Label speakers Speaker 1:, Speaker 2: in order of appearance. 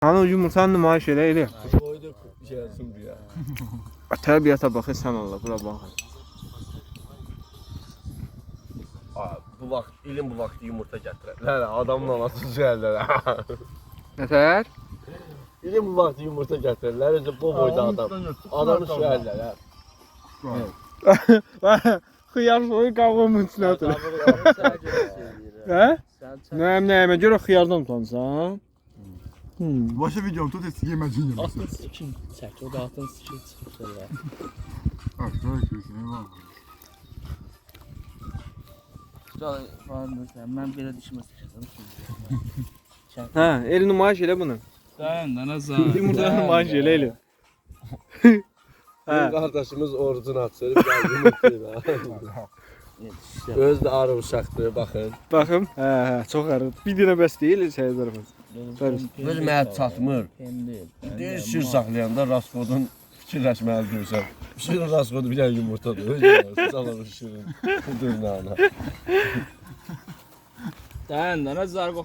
Speaker 1: Hani yumurtanı nümayiş elə.
Speaker 2: Koyduk şey yazın bir ya.
Speaker 1: Təbiətə bax, sən Allah, bura bax.
Speaker 2: Bu vaxt, ilin bu vaxtı yumurta gətirər. Adamın anası üzərlər.
Speaker 1: Nətər?
Speaker 2: İlin bu vaxtı yumurta gətirirlər. Özü bu boyda adam. Adamı üzərlər.
Speaker 1: Xiyar soyu qavğamın içinə atır. Hə? Nəyimə görə xiyardan utansan?
Speaker 3: Başa videom tut eski yeməcin yeməsin.
Speaker 4: Atın sikin çək, o da atın sikin çıxırlar.
Speaker 3: Bak, böyle köyüsün, eyvallah.
Speaker 4: Mən belə dişimə sıxırdım şimdi.
Speaker 1: Hə, el nümayiş elə bunu.
Speaker 4: Dayan da nazar.
Speaker 1: Yumurtanı nümayiş elə elə.
Speaker 2: Bizim qardaşımız orucunu açır. Bir yumurtayla. Öz də arı uşaqdır, baxın.
Speaker 1: Baxım, hə, çox arıq. Bir dənə bəs deyil, səyəcərimiz.
Speaker 2: Öz mənə çatmır. Deyir şir saxlayanda Raskodun fikirləşməli deyirsən. Şirin Raskodu bir dənə yumurtadır. Öz salamı şirin. Dırnağına.
Speaker 4: Dayan da nazar